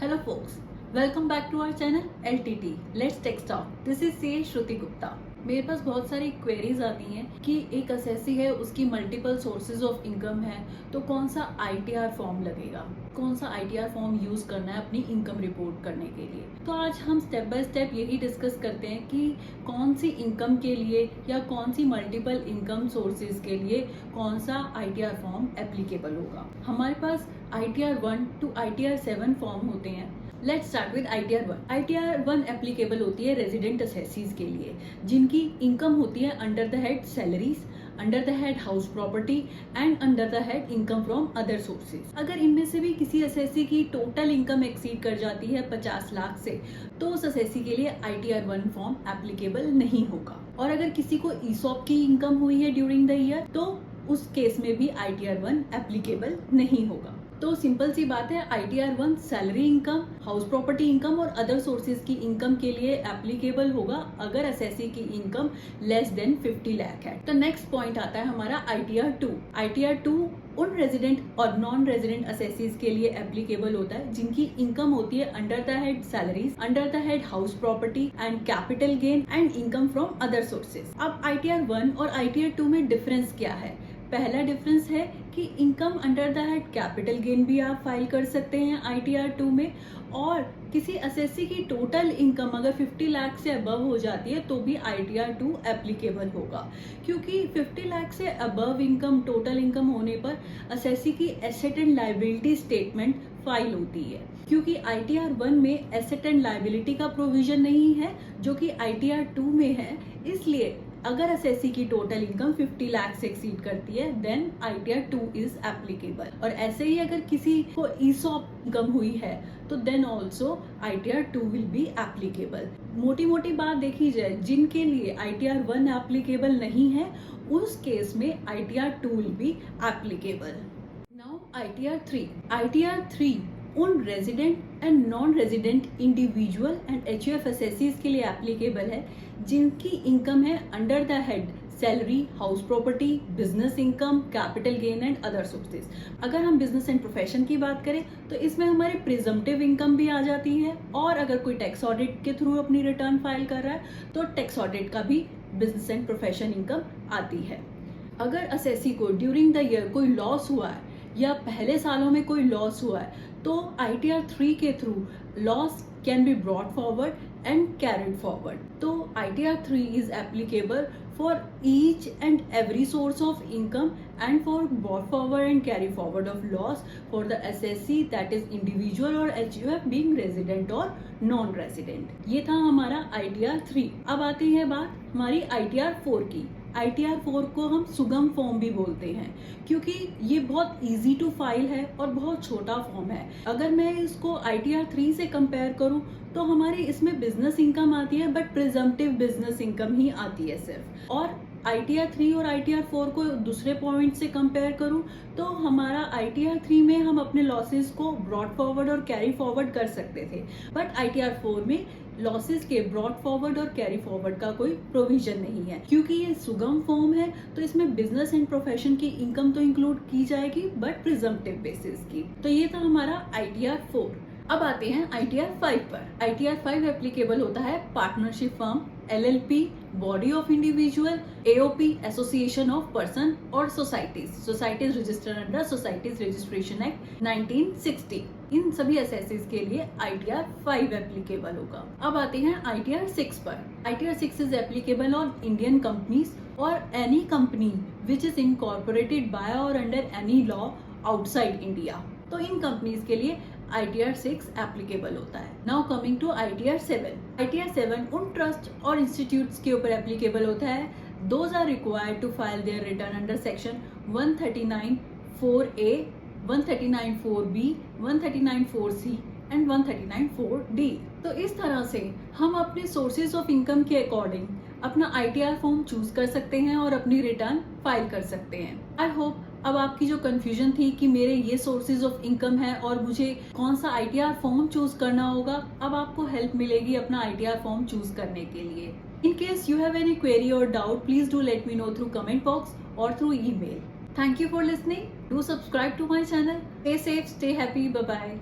Hello folks, welcome back to our channel LTT. Let's Tech Talk. This is CA श्रुति गुप्ता. मेरे पास बहुत सारी queries आती हैं कि एक असेसी है, उसकी मल्टीपल सोर्सेज ऑफ इनकम है, तो कौन सा ITR फॉर्म लगेगा, कौन सा ITR फॉर्म यूज करना है अपनी इनकम रिपोर्ट करने के लिए। तो आज हम स्टेप बाय स्टेप यही डिस्कस करते हैं कि कौन सी इनकम के लिए या कौन सी मल्टीपल इनकम सोर्सेज के लिए कौन सा ITR फॉर्म एप्लीकेबल होगा। हमारे पास ITR 1 to ITR 7 फॉर्म होते हैं। Let's start with ITR 1। ITR 1 applicable होती है रेजिडेंट असेसीज के लिए जिनकी इनकम होती है under the head salaries, under the head house property and under the head income from other sources. अगर इनमें से भी किसी असेसी की टोटल इनकम एक्सीड कर जाती है 50 लाख से, तो उस असेसी के लिए ITR 1 फॉर्म एप्लीकेबल नहीं होगा। और अगर किसी को ESOP की इनकम हुई है ड्यूरिंग द ईयर, तो उस केस में भी ITR 1 एप्लीकेबल नहीं होगा। तो सिंपल सी बात है, ITR 1 salary income, house property income और अदर सोर्सेज की इनकम के लिए एप्लीकेबल होगा अगर असेसी की इनकम लेस देन 50 लाख है। तो नेक्स्ट पॉइंट आता है हमारा ITR 2। ITR 2 उन रेजिडेंट और नॉन रेजिडेंट असेसीज के लिए एप्लीकेबल होता है जिनकी इनकम होती है under the head salaries, under the head house property and capital gain and income from other sources. अब ITR 1 और ITR 2 में डिफरेंस क्या है? पहला डिफरेंस है कि income under the head capital gain भी आप फाइल कर सकते हैं ITR 2 में, और किसी असेसी की टोटल इनकम अगर 50 लाख से अबव हो जाती है तो भी ITR 2 एप्लीकेबल होगा, क्योंकि 50 लाख से अबव इनकम, टोटल इनकम होने पर असेसी की asset and liability statement file होती है। क्योंकि ITR 1 में एसेट एंड लायबिलिटी का प्रोविजन नहीं है जो कि ITR 2 में है, इसलिए अगर असेसी की टोटल इनकम 50 लाख से एक्सीड करती है देन ITR 2 इज एप्लीकेबल। और ऐसे ही अगर किसी को ESOP इनकम हुई है तो then also ITR 2 will be applicable. मोटी मोटी बात देखी जाए, जिनके लिए ITR 1 एप्लीकेबल नहीं है उस केस में ITR 2 will be applicable. Now ITR 3। ITR 3 उन resident and non resident individual and HUF assessees के लिए एप्लीकेबल है जिनकी इनकम है under the head salary, house property, business income, capital gain and other sources. अगर हम business and profession की बात करें तो इसमें हमारी प्रिजम्पटिव इनकम भी आ जाती है, और अगर कोई टैक्स ऑडिट के थ्रू अपनी रिटर्न फाइल कर रहा है तो टैक्स ऑडिट का भी बिजनेस एंड प्रोफेशन इनकम आती है। अगर असेसी को ड्यूरिंग द ईयर कोई लॉस हुआ है या पहले सालों में कोई लॉस हुआ है तो ITR 3 के through loss can be brought forward and carried forward. तो ITR 3 is applicable for each and every source of income and for brought forward and carry forward of loss for the assessee that is individual और HUF being resident और non resident. ये था हमारा ITR 3। अब आती है बात हमारी ITR 4 की। ITR 4 को हम सुगम फॉर्म भी बोलते हैं क्योंकि ये बहुत इजी टू फाइल है और बहुत छोटा फॉर्म है। अगर मैं इसको ITR 3 से कंपेयर करूं तो हमारी इसमें बिजनेस इनकम आती है बट प्रिजम्पटिव बिजनेस इनकम ही आती है सिर्फ। और ITR 3 और ITR 4 को दूसरे पॉइंट से कंपेयर करूं तो हमारा ITR 3 में हम अपने लॉसेस को ब्रॉड फॉरवर्ड और कैरी फॉरवर्ड कर सकते थे, बट ITR 4 में लॉसेस के ब्रॉड फॉरवर्ड और कैरी फॉरवर्ड का कोई प्रोविजन नहीं है। क्योंकि ये सुगम फॉर्म है तो इसमें बिजनेस एंड प्रोफेशन की इनकम तो इंक्लूड की जाएगी बट प्रिजम्पटिव बेसिस की। तो ये था हमारा ITR 4। अब आते हैं ITR 5 पर। ITR 5 एप्लीकेबल होता है partnership firm, LLP, body of individual, AOP, association of person और societies registered under societies registration act 1960। इन सभी असेसीज के लिए ITR 5 एप्लीकेबल होगा। अब आते हैं ITR 6 पर। ITR 6 is applicable on Indian companies और any company which is incorporated by or under any law outside India. तो इन कंपनीज के लिए ITR 6 एप्लीकेबल होता है। Now coming to ITR 7। ITR 7 उन ट्रस्ट और इंस्टीट्यूट्स के ऊपर एप्लीकेबल होता है those are required to file their return under section 139(4)(a), 139(4)(b), 139(4)(c and 139(4)(d। तो इस तरह से हम अपने सोर्सेज ऑफ इनकम के अकॉर्डिंग अपना ITR फॉर्म चूज कर सकते हैं और अपनी रिटर्न फाइल कर सकते हैं। आई होप अब आपकी जो कंफ्यूजन थी कि मेरे ये सोर्सेज ऑफ इनकम है और मुझे कौन सा ITR फॉर्म चूज करना होगा, अब आपको हेल्प मिलेगी अपना ITR फॉर्म चूज करने के लिए। In case you have any query or doubt, please do let me know through comment box or through email. Thank you for listening. Do subscribe to my channel. Stay safe, stay happy. Bye bye.